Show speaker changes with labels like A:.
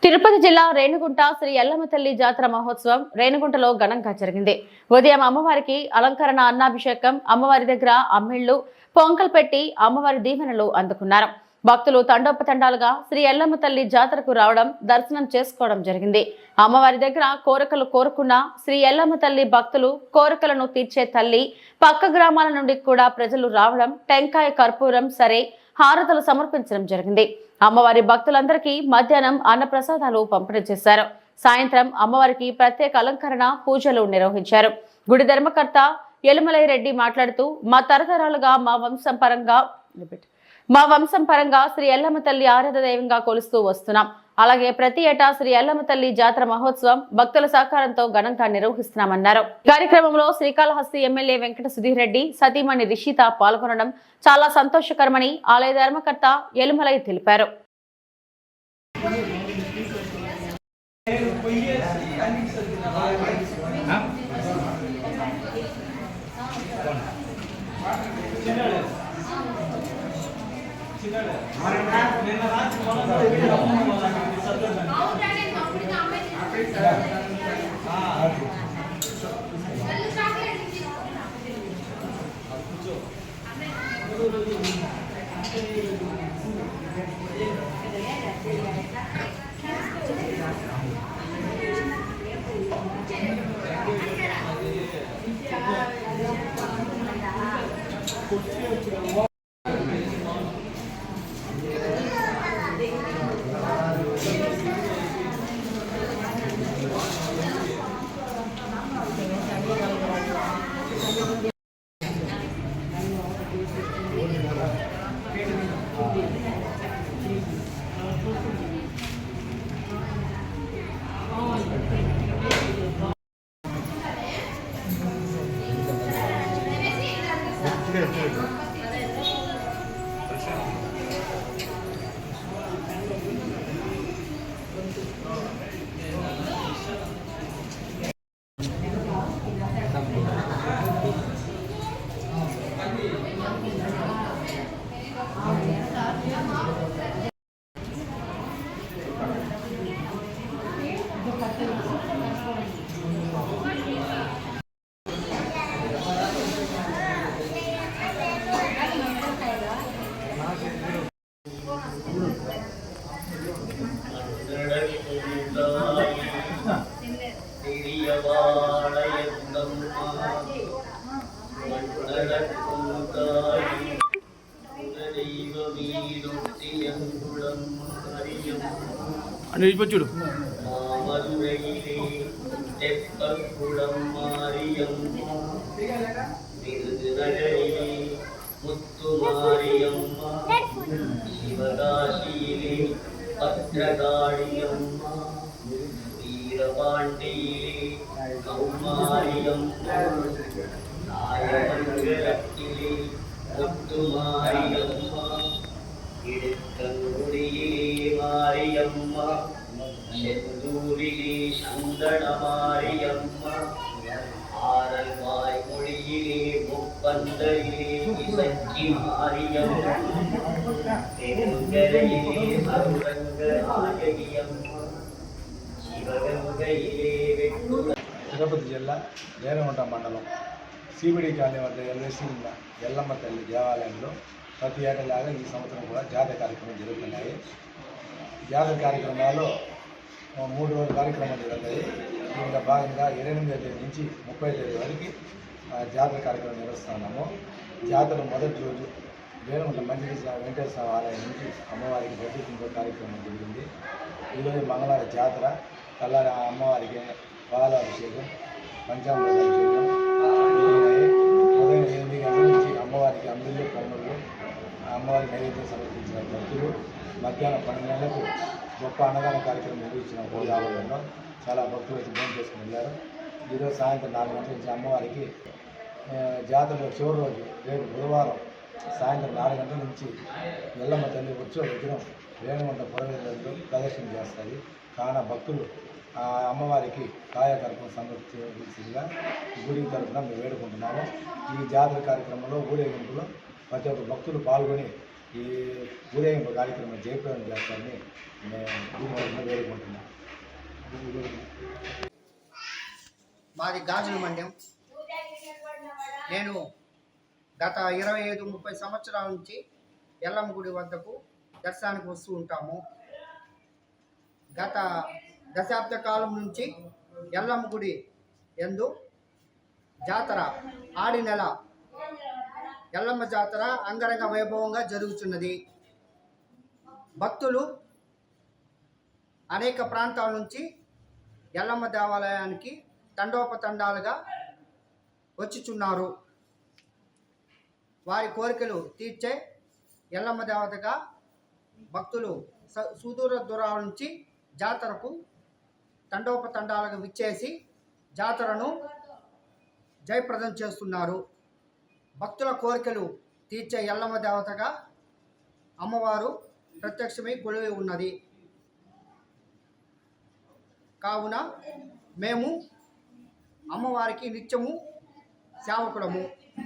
A: తిరుపతి జిల్లా రేణిగుంట శ్రీ ఎల్లమ్మ తల్లి జాతర మహోత్సవం రేణిగుంటలో ఘనంగా జరిగింది. ఉదయం అమ్మవారికి అలంకరణ, అన్నాభిషేకం, అమ్మవారి దగ్గర అమ్మిళ్లు, పొంకలు పెట్టి అమ్మవారి దీవెనలు అందుకున్నారు. భక్తులు తండోపతండాలుగా శ్రీ ఎల్లమ్మ తల్లి జాతరకు రావడం, దర్శనం చేసుకోవడం జరిగింది. అమ్మవారి దగ్గర కోరికలు కోరుకున్న శ్రీ ఎల్లమ్మ తల్లి భక్తులు కోరికలను తీర్చే తల్లి. పక్క గ్రామాల నుండి కూడా ప్రజలు రావడం, టెంకాయ, కర్పూరం, సరే హారతలు సమర్పించడం జరిగింది. అమ్మవారి భక్తులందరికీ మధ్యాహ్నం అన్నప్రసాదాలు పంపిణీ చేశారు. సాయంత్రం అమ్మవారికి ప్రత్యేక అలంకరణ, పూజలు నిర్వహించారు. గుడి ధర్మకర్త ఎలుమలై రెడ్డి మాట్లాడుతూ, మా తరతరాలుగా మా వంశం పరంగా శ్రీ ఎల్లమ్మ తల్లి ఆరాధ దైవంగా కొలుస్తూ వస్తున్నాం. అలాగే ప్రతి ఏటా శ్రీ ఎల్లమ్మ తల్లి జాతర మహోత్సవం భక్తుల సహకారంతో ఘనంగా నిర్వహిస్తున్నామన్నారు. కార్యక్రమంలో శ్రీకాళహస్తి ఎమ్మెల్యే వెంకట సుధీర్ రెడ్డి, సతీమణి రిషిత పాల్గొనడం చాలా సంతోషకరమని ఆలయ ధర్మకర్త ఎలుమలై తెలిపారు.
B: అని చూడు
C: செந்தூரிலே சந்தனமாரியம்மா ஆரல் வாய்மொழியிலே முப்பந்தரிலே இசக்கி மாரியம்மா தெருங்கரையிலே சருரங்க நாயகியம்மா శివగంగయిలే వెట్టుల.
D: తిరుపతి జిల్లా రేణిగుంట మండలం సిబిడి కాలనీ వద్ద ఎల్వేసిన ఎల్లమ్మ తల్లి దేవాలయంలో ప్రతి ఏటలాగా ఈ సంవత్సరం కూడా జాతర కార్యక్రమం జరుగుతున్నాయి. జాతర కార్యక్రమాల్లో 3 రోజుల కార్యక్రమాలు జరుగుతాయి. దీనిలో భాగంగా 28వ తేదీ నుంచి 30వ తేదీ వరకు జాతర కార్యక్రమం నిర్వహిస్తున్నాము. జాతర మొదటి రోజు రేణిగుంట మంచిది వెంకటేశ్వర ఆలయం నుంచి అమ్మవారికి ప్రతిష్ఠించే కార్యక్రమం జరిగింది. ఈరోజు మంగళవారం జాతర, తెల్లారి అమ్మవారికి పాలాభిషేకం, పంచామృత అభిషేకం, ఉదయం 8 గంటల నుంచి అమ్మవారికి అమ్మిళ్ళు, పొంగళ్ళు, అమ్మవారికి నైవేద్యం సమర్పించిన భక్తులు మధ్యాహ్నం 12 గంటలకు గొప్ప అన్నదాన కార్యక్రమం నిర్వహించిన ఆలయంలో చాలా భక్తులు వచ్చి భోజనం చేసుకుని వెళ్ళారు. ఈరోజు సాయంత్రం 4 గంటల నుంచి అమ్మవారికి జాతరలో చివరి రోజు రేపు బుధవారం సాయంత్రం 4 గంటల నుంచి ఎల్లమ్మ తల్లి వచ్చే విగ్రహం రేణిగుంట పురవీధులలో ప్రదర్శన చేస్తుంది. కావున భక్తులు అమ్మవారికి కాయకల్పం సమర్పించగా గుడి తరఫున మేము వేడుకుంటున్నాము. ఈ జాతర కార్యక్రమంలో ఊరేగింపులో ప్రతి ఒక్క భక్తులు పాల్గొని ఈ ఊరేగింపు కార్యక్రమం జయప్రదం చేస్తారని నేను వేడుకుంటున్నాను.
B: మాది గాజుల మండ్యం. నేను గత 25-30 సంవత్సరాల నుంచి ఎల్లమ్మ గుడి వద్దకు దర్శనానికి వస్తూ ఉంటాము. గత దశాబ్ద కాలం నుంచి ఎల్లమ్మ గుడి యందు జాతర ఆడి నెల ఎల్లమ్మ జాతర అంగరంగ వైభవంగా జరుగుతున్నది. భక్తులు అనేక ప్రాంతాల నుంచి ఎల్లమ్మ దేవాలయానికి తండోపతండాలుగా వచ్చుచున్నారు. వారి కోరికలు తీర్చే ఎల్లమ్మ దేవతగా భక్తులు సుదూర దూరాల నుంచి జాతరకు తండోపతండాలుగా విచ్చేసి జాతరను జయప్రదం చేస్తున్నారు. భక్తుల కోరికలు తీర్చే ఎల్లమ్మ దేవతగా అమ్మవారు ప్రత్యక్షమై కొలువై ఉన్నది. కావున మేము అమ్మవారికి నిత్యము సేవకులము.